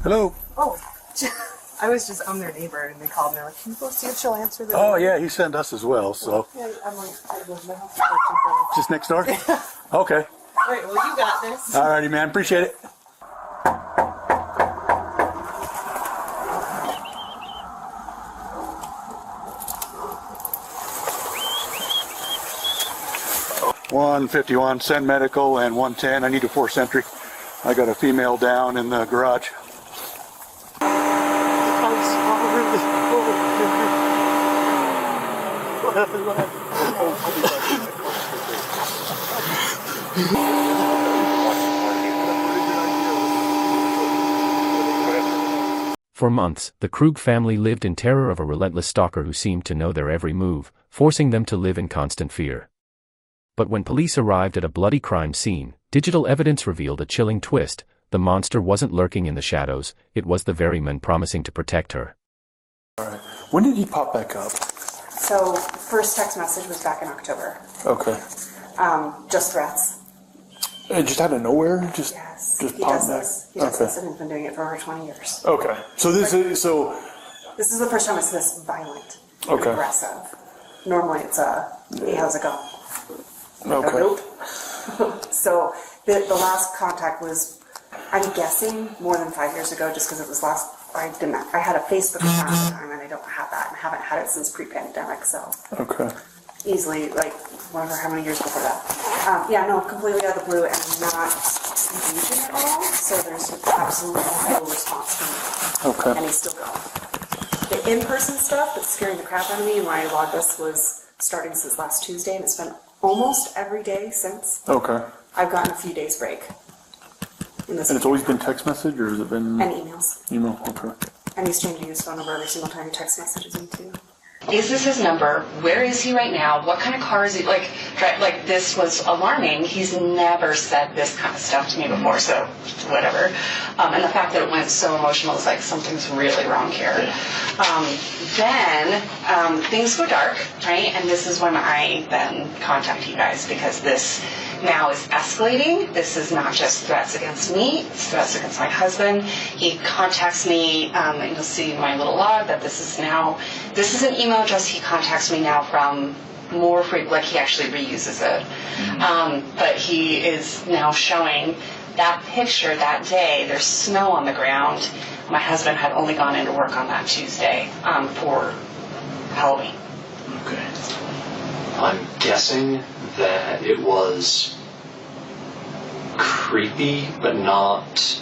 Hello. Oh, I'm their neighbor, and they called, and they're like, can you go see if she'll answer the Oh, yeah, he sent us as well, so. Yeah, I'm like, I live in my house. Just next door? Okay. All right, well, you got this. All righty, man. Appreciate it. $151, send medical, and 110. I need a 4th entry. I got a female down in the garage. For months, the Krug family lived in terror of a relentless stalker who seemed to know their every move, forcing them to live in constant fear. But when police arrived at a bloody crime scene, digital evidence revealed a chilling twist. The monster wasn't lurking in the shadows, it was the very man promising to protect her. Alright. When did he pop back up? So, first text message was back in October. Okay. Just threats. Just out of nowhere? Yes. Just He pop does back? this. He does this, and he's been doing it for over 20 years. Okay. So this is, This is the first time it's this violent and Okay. aggressive. Normally it's hey, how's it going? Okay. Nope. So, the last contact was, I'm guessing, more than 5 years ago, just because it was I had a Facebook account at the time, and I don't have that, and I haven't had it since pre-pandemic, so. Okay. Easily, like, whatever, how many years before that. Yeah, no, completely out of the blue and not engaging at all, so there's absolutely no response from me. Okay. And he's still going. The in-person stuff that's scaring the crap out of me, and why I logged this, was starting since last Tuesday, and it's been almost every day since. Okay. I've gotten a few days break. And it's always been text message, or has it been? And emails. Email, okay. And he's changing his phone number every single time he text messages me, too. Is this his number? Where is he right now? What kind of car is he? Like this was alarming. He's never said this kind of stuff to me before, so whatever. And the fact that it went so emotional is like, something's really wrong here. Then things go dark, right? And this is when I then contact you guys, because this now is escalating. This is not just threats against me, it's threats against my husband. He contacts me, and you'll see in my little log that this is an email address he contacts me now from more frequently, like he actually reuses it. But he is now showing that picture that day. There's snow on the ground. My husband had only gone into work on that Tuesday for Halloween. Okay. I'm guessing that it was creepy, but not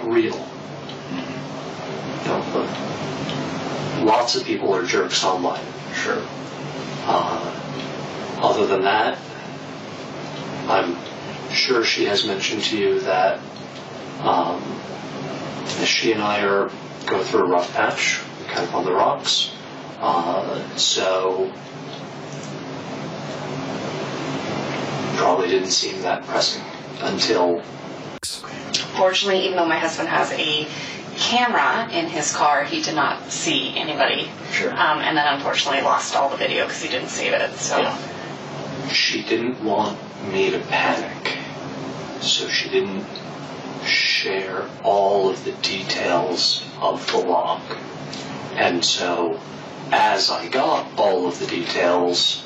real. But lots of people are jerks online. Sure. Other than that, I'm sure she has mentioned to you that she and I go through a rough patch, kind of on the rocks. So probably didn't seem that pressing until. Fortunately, even though my husband has a camera in his car, he did not see anybody. Sure. And then unfortunately lost all the video because he didn't save it. So. Yeah. She didn't want me to panic, so she didn't share all of the details of the log. And so, as I got all of the details,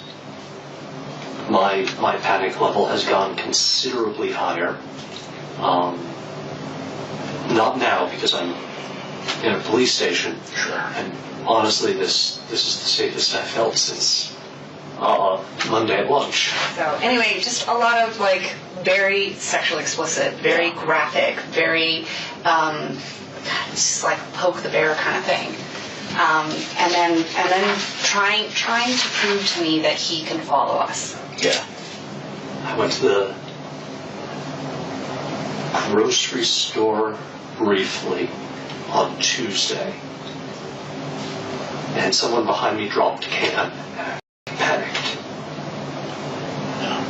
my panic level has gone considerably higher. Not now, because I'm in a police station. Sure. And honestly, this is the safest I've felt since Monday at lunch. So anyway, just a lot of very sexually explicit, very graphic, very just like poke the bear kind of thing. And then trying to prove to me that he can follow us. Yeah. I went to the grocery store briefly on Tuesday, and someone behind me dropped a can, and I panicked. Yeah.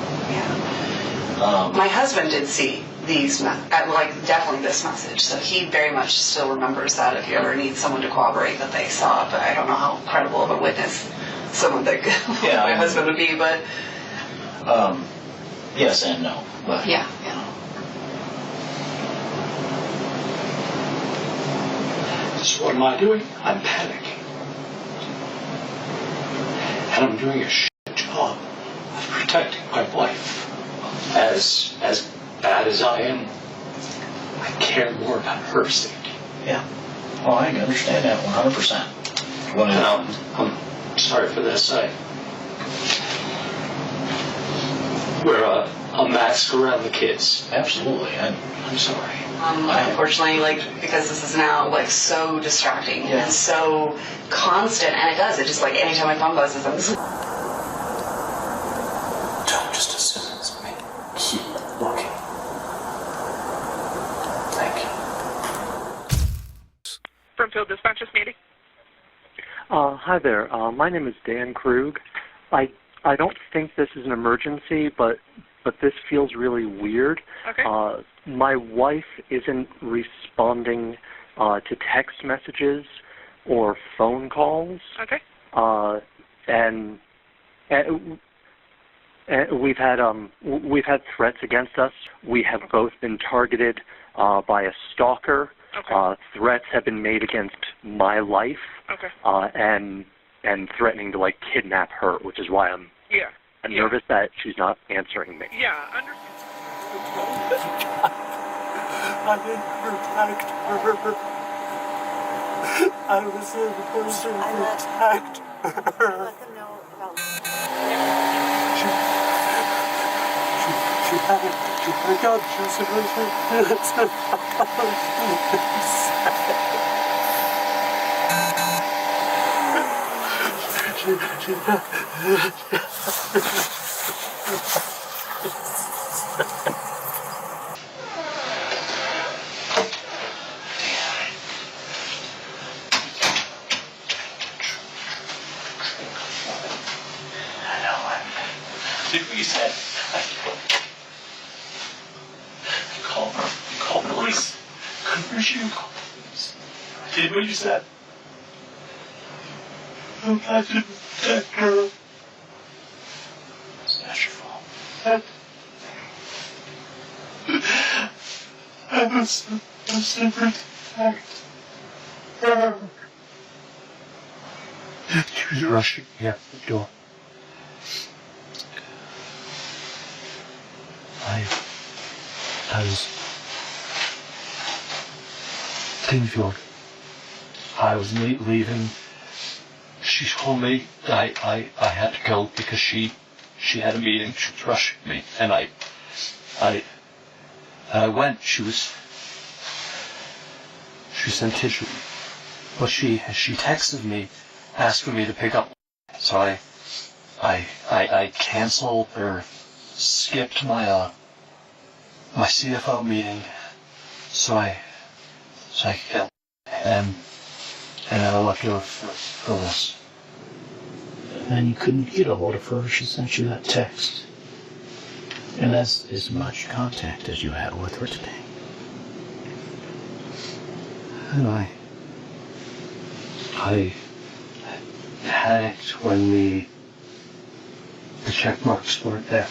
My husband did see these, definitely this message, so he very much still remembers that if you ever need someone to corroborate that they saw it, but I don't know how credible of a witness someone that my husband would be, but... Yes and no, but... Yeah. So what am I doing? I'm panicking. And I'm doing a shit job of protecting my wife. As bad as I am, I care more about her safety. Yeah. Well, I understand that 100%. I'm sorry for this. Wear a mask around the kids. Absolutely. I'm sorry. Unfortunately, because this is now so distracting and so constant, and it just anytime my phone buzzes, I'm just Don't just assume it's me. Keep looking. Thank you. Broomfield Dispatchers meeting. Hi there. My name is Dan Krug. I don't think this is an emergency, but this feels really weird. Okay. My wife isn't responding to text messages or phone calls. Okay. And we've had threats against us. We have both been targeted by a stalker. Okay. Threats have been made against my life. Okay. And threatening to kidnap her, which is why I'm nervous that she's not answering me. Yeah, I didn't protect her. I was supposed to protect her. Let them know about She had a gun. She was supposed Did we say? Call police. Couldn't you call police? Did what you said. I didn't protect her. It's not your fault. I was supposed to protect her. She was rushing me out the door. I was Broomfield. I was leaving. She told me I had to go because she had a meeting. She was rushing me, and I went. She sent tissue, but she texted me asking me to pick up. So I canceled or skipped my my CFO meeting, so I could get, and I left her for this. And you couldn't get a hold of her. She sent you that text. And that's as much contact as you had with her today. And I panicked when the check marks weren't there.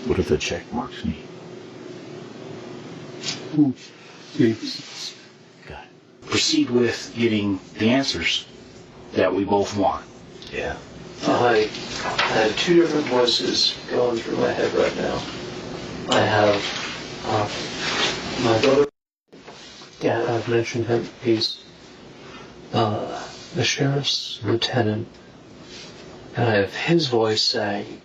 What do the check marks mean? Got it. Proceed with getting the answers that we both want. Yeah. I had two different voices going through my head right now. I have my brother. Yeah, I've mentioned him. He's the sheriff's lieutenant. And I have his voice saying,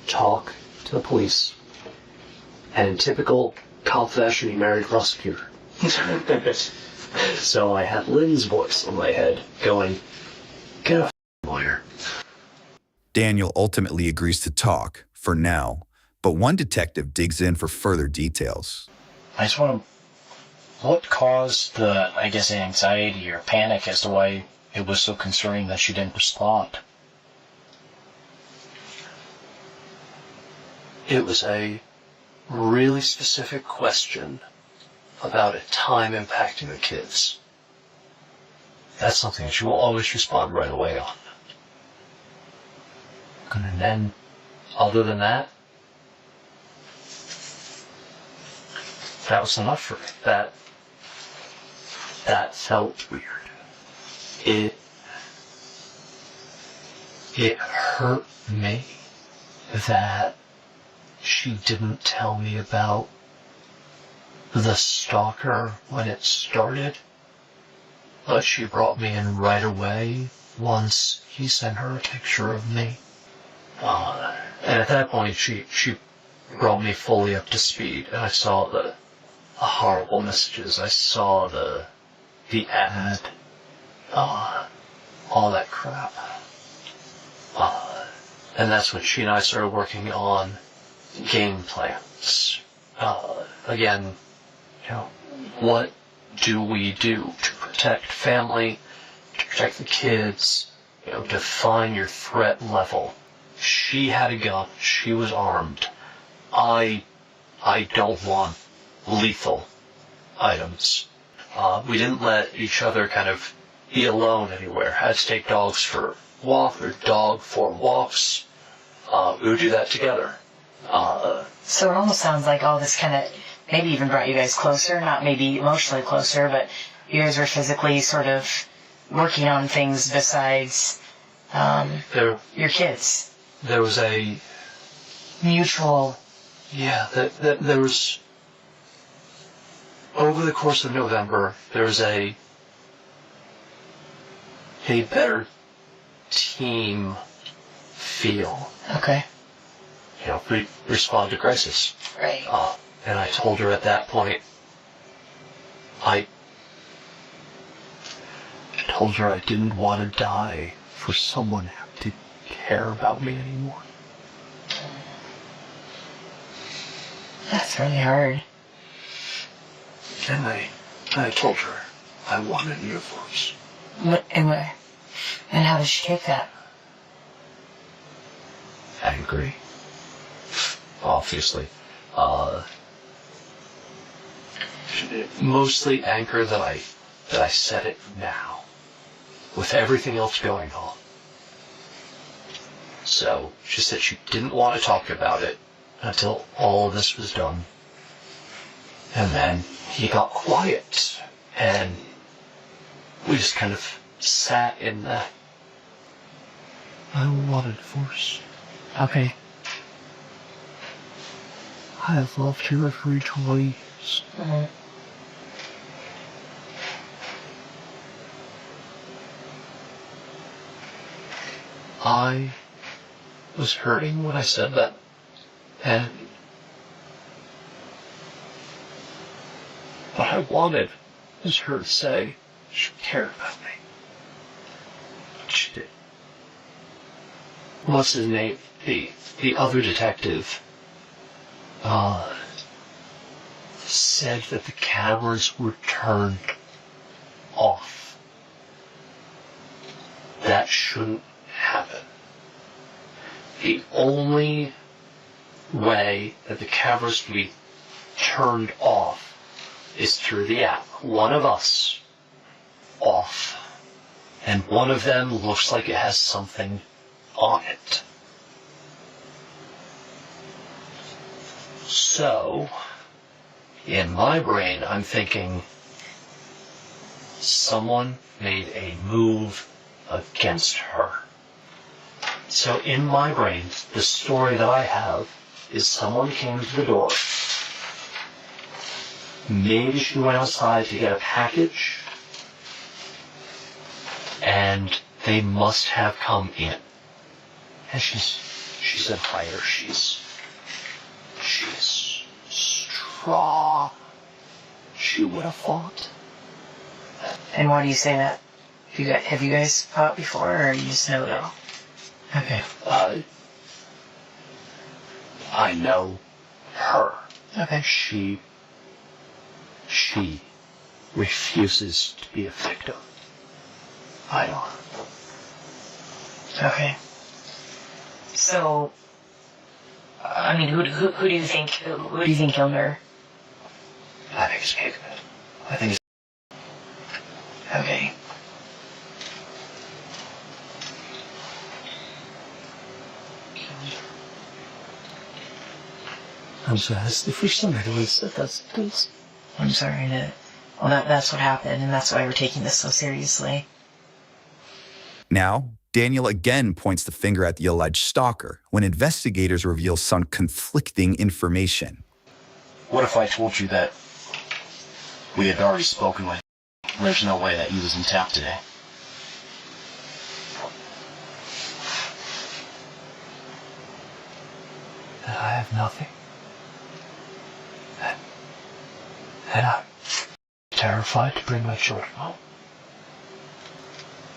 talk to the police. And in typical cop fashion, he married a prosecutor. So I had Lynn's voice in my head going, get a lawyer. Daniel ultimately agrees to talk, for now, but one detective digs in for further details. I just want to... What caused the, anxiety or panic as to why it was so concerning that she didn't respond? It was a really specific question about a time impacting the kids. That's something she will always respond right away on. And then, other than that, that was enough for me. That felt weird. It hurt me that she didn't tell me about the stalker when it started, but she brought me in right away once he sent her a picture of me. And at that point, she brought me fully up to speed, and I saw the horrible messages. I saw the ad, all that crap. And that's when she and I started working on game plans. Again, what do we do to protect family, to protect the kids, define your threat level. She had a gun, she was armed. I don't want lethal items. We didn't let each other kind of be alone anywhere. Had to take dogs for walks. We would do that together. So it almost sounds like all this kind of maybe even brought you guys closer, not maybe emotionally closer, but you guys were physically sort of working on things besides your kids. There was a mutual... Yeah, there was... Over the course of November, there was a better team feel. Okay. We respond to crisis. Right. And I told her at that point, I told her I didn't want to die for someone to care about me anymore. That's really hard. And I told her I wanted uniforms. And how does she take that? Angry. Obviously. Mostly anger that I said it now, with everything else going on. So she said she didn't want to talk about it until all of this was done. And then he got quiet, and we just kind of sat in the... I want a divorce. Okay. I have loved her for 20 years. Mm-hmm. I was hurting when I said that, and what I wanted was her to say she cared about me. She did. What's his name? The other detective said that the cameras were turned off. That shouldn't happen. The only way that the cameras can be turned off is through the app. One of us off, and one of them looks like it has something on it. So, in my brain, I'm thinking someone made a move against her. So in my brain, the story that I have is someone came to the door. Maybe she went outside to get a package, and they must have come in. And she's a fighter. She's strong. She would have fought. And why do you say that? Have you guys fought before, or you just know that? Okay. I know her. Okay. She refuses to be a victim. I don't. Okay. So, I mean, who do you think killed her? I think it's Jacob. I think it's... Okay. I'm sorry, that's the first time I ever said that's. I'm sorry to... Well, that's what happened, and that's why we're taking this so seriously. Now, Daniel again points the finger at the alleged stalker when investigators reveal some conflicting information. What if I told you that we had already spoken with him? There's no way that he was in town today. I have nothing. And I'm terrified to bring my children home.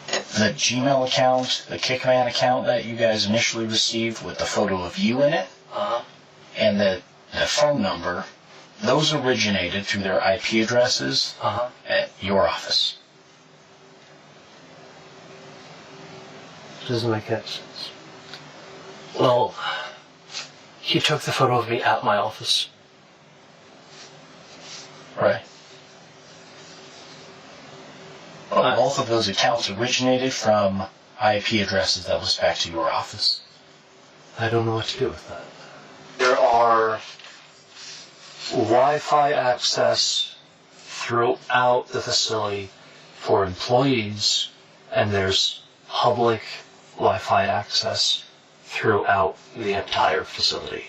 The Gmail account, the Kickman account that you guys initially received with the photo of you in it, and the phone number, those originated through their IP addresses at your office. Doesn't make any sense. Well, he took the photo of me at my office. Right. Well, both of those accounts originated from IP addresses that was back to your office. I don't know what to do with that. There are Wi-Fi access throughout the facility for employees, and there's public Wi-Fi access throughout the entire facility.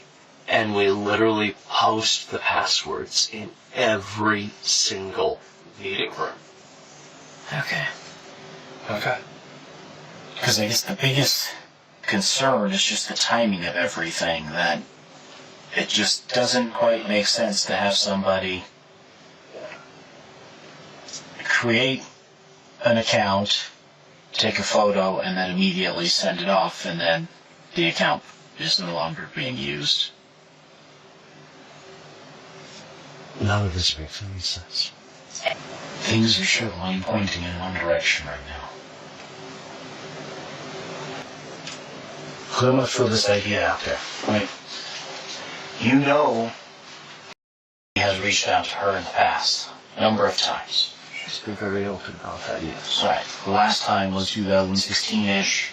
And we literally post the passwords in every single meeting room. Okay. Okay. Because I guess the biggest concern is just the timing of everything, that it just doesn't quite make sense to have somebody create an account, take a photo, and then immediately send it off, and then the account is no longer being used. None of this makes any sense. Things are certainly pointing in one direction right now. So I'm going to throw this idea out there. Right? You know he has reached out to her in the past, a number of times. She's been very open about that, yes. Right. The last time was 2016-ish.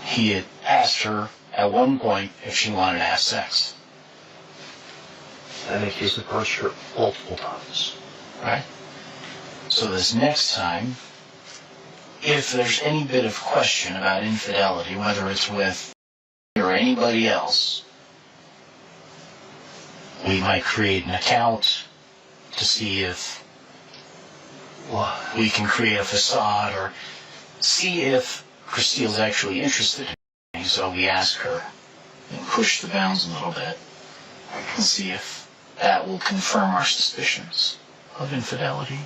He had asked her at one point if she wanted to have sex. I think he's approached her multiple times. Right? So this next time, if there's any bit of question about infidelity, whether it's with or anybody else, we might create an account to see if we can create a facade, or see if Christile's actually interested in it. So we ask her and push the bounds a little bit and see if that will confirm our suspicions of infidelity.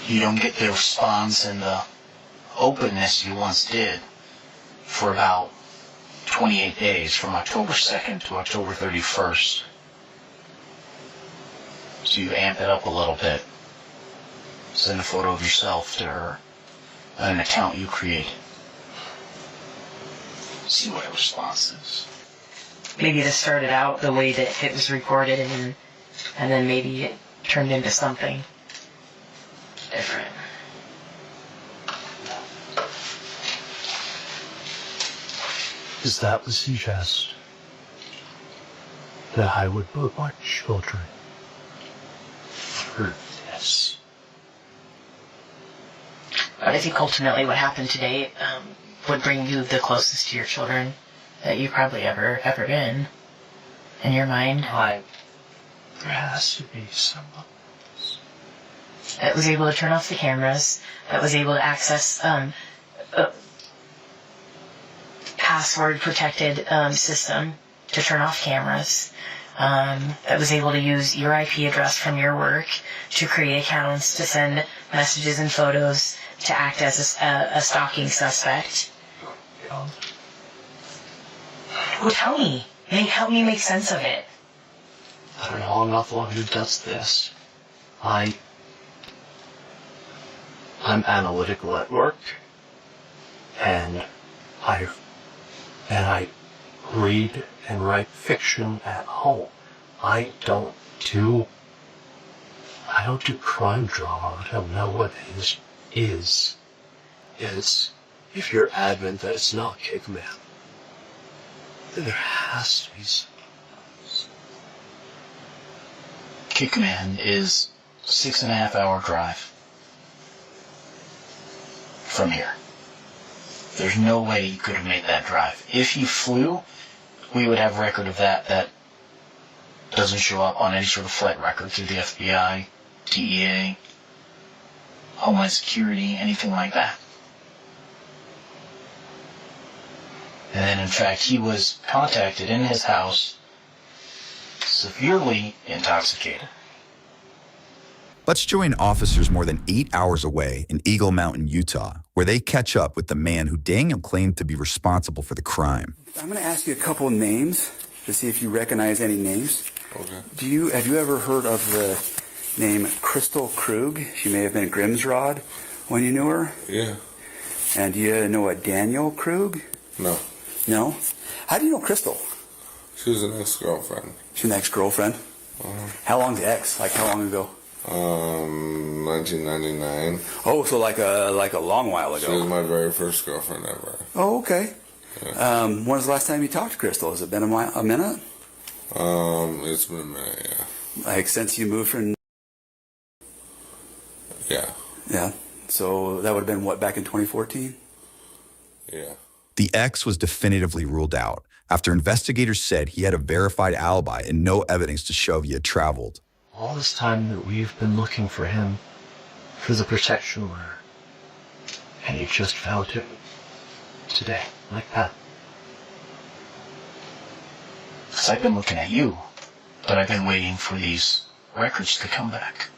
You don't get the response and the openness you once did for about 28 days, from October 2nd to October 31st. So you amp it up a little bit. Send a photo of yourself to her, an account you create. See what her response is. Maybe this started out the way that it was recorded, and then maybe it turned into something different. Is that would suggest that I would put my children through this. I think ultimately what happened today would bring you the closest to your children that you've probably ever been in your mind. There has to be someone that was able to turn off the cameras, that was able to access a password-protected system to turn off cameras, that was able to use your IP address from your work to create accounts, to send messages and photos, to act as a stalking suspect. Well, tell me. Help me make sense of it. I don't know, I'm not the one who does this. I'm analytical at work, and I read and write fiction at home. I don't do crime drama. I don't know what this is. is, if you're adamant that it's not Kickman, then there has to be some. Kickman is 6.5 hour drive from here. There's no way you could have made that drive. If you flew, we would have record of that. That doesn't show up on any sort of flight record through the FBI, DEA, Homeland Security, anything like that. And then, in fact, he was contacted in his house, severely intoxicated. Let's join officers more than 8 hours away in Eagle Mountain, Utah, where they catch up with the man who Daniel claimed to be responsible for the crime. I'm going to ask you a couple of names to see if you recognize any names. Okay. Have you ever heard of the name Christile Krug? She may have been Grimsrod when you knew her. Yeah. And do you know a Daniel Krug? No. No? How do you know Crystal? She was an ex-girlfriend. She's an ex-girlfriend? How long's the ex? Like how long ago? 1999. Oh, so like a long while ago. She was my very first girlfriend ever. Oh, okay. Yeah. When was the last time you talked to Crystal? Has it been a minute? It's been a minute, yeah. Like since you moved from... Yeah. Yeah. So that would have been what, back in 2014? Yeah. The ex was definitively ruled out after investigators said he had a verified alibi and no evidence to show he had traveled. All this time that we've been looking for him, for the protection order, and you just found him today, like that. Because I've been looking at you, but I've been waiting for these records to come back.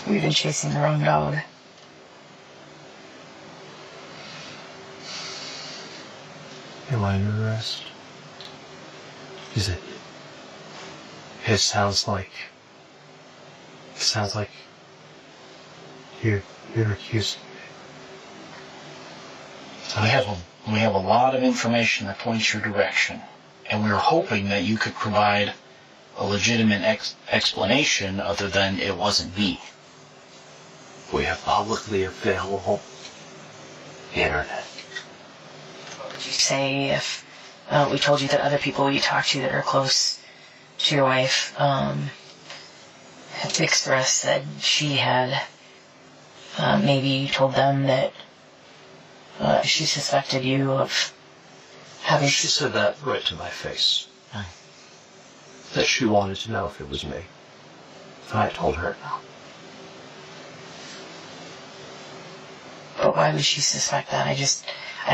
We've been chasing the wrong dog. Am I under arrest? Is it? It sounds like you're accusing me. We have a lot of information that points your direction, and we were hoping that you could provide a legitimate explanation other than it wasn't me. We have publicly available internet. What would you say if we told you that other people you talk to that are close to your wife had expressed that she had maybe told them that she suspected you of having... She said that right to my face. That she wanted to know if it was me. I told her no. But why would she suspect that? I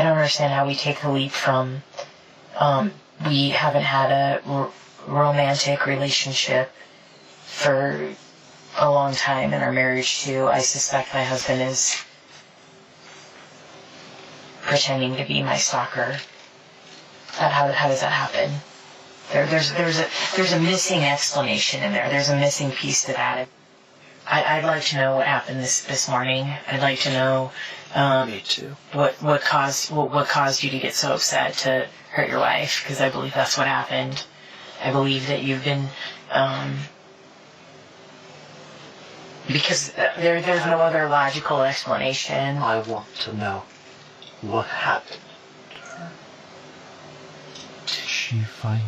don't understand how we take a leap from we haven't had a romantic relationship for a long time in our marriage to I suspect my husband is pretending to be my stalker. How does that happen? There's a missing explanation in there. There's a missing piece to that. I'd like to know what happened this morning. I'd like to know Me too. what caused you to get so upset to hurt your wife, because I believe that's what happened. I believe that you've been because there's no other logical explanation. I want to know what happened to her. Did she fight?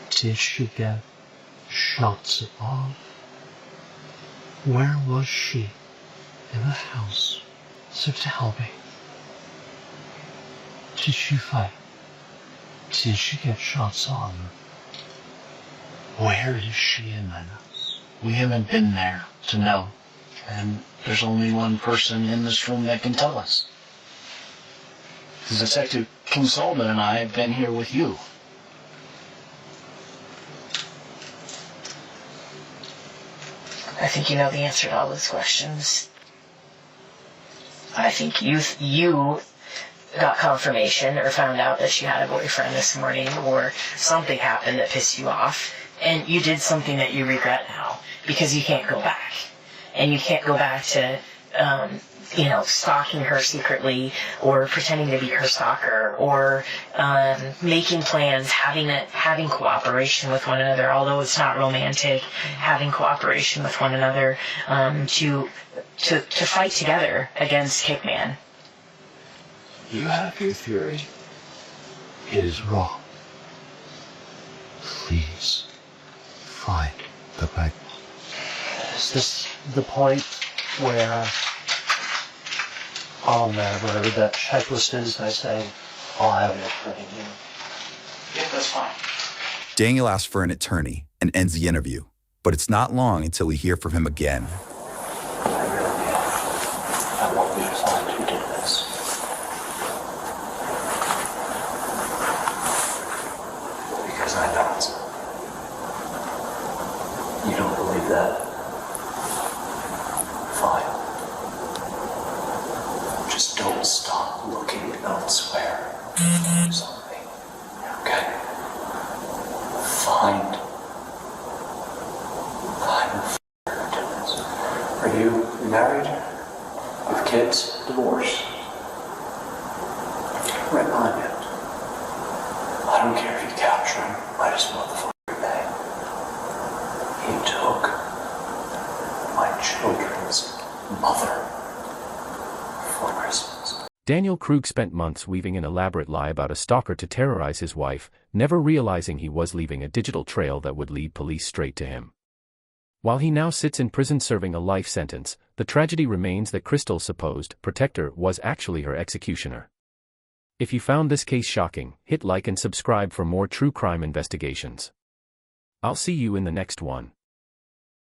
Did she get shots off? Where was she in the house? So tell me. Did she fight? Did she get shots on? Where is she in the house? We haven't been there to know, and there's only one person in this room that can tell us. Detective King Solomon and I have been here with you. I think you know the answer to all those questions. I think you got confirmation or found out that she had a boyfriend this morning, or something happened that pissed you off, and you did something that you regret now because you can't go back, and you can't go back to stalking her secretly, or pretending to be her stalker, or making plans, having cooperation with one another, although it's not romantic, having cooperation with one another to fight together against Kickman. You have your theory. It is wrong. Please find the bag. Is this the point where, oh man, whatever that checklist is, I say, I'll have it ready here? Yeah, that's fine. Daniel asks for an attorney and ends the interview, but it's not long until we hear from him again. I want you to find who did this. Because I know it's. You don't believe that? Fine. Just don't stop looking elsewhere. Something. Okay? Find who did this. Are you married? With kids? Divorced? Right behind it. I don't care if you capture him. I just want the fucking name. He took my children's mother for Christmas. Daniel Krug spent months weaving an elaborate lie about a stalker to terrorize his wife, never realizing he was leaving a digital trail that would lead police straight to him. While he now sits in prison serving a life sentence, the tragedy remains that Christile's supposed protector was actually her executioner. If you found this case shocking, hit like and subscribe for more true crime investigations. I'll see you in the next one.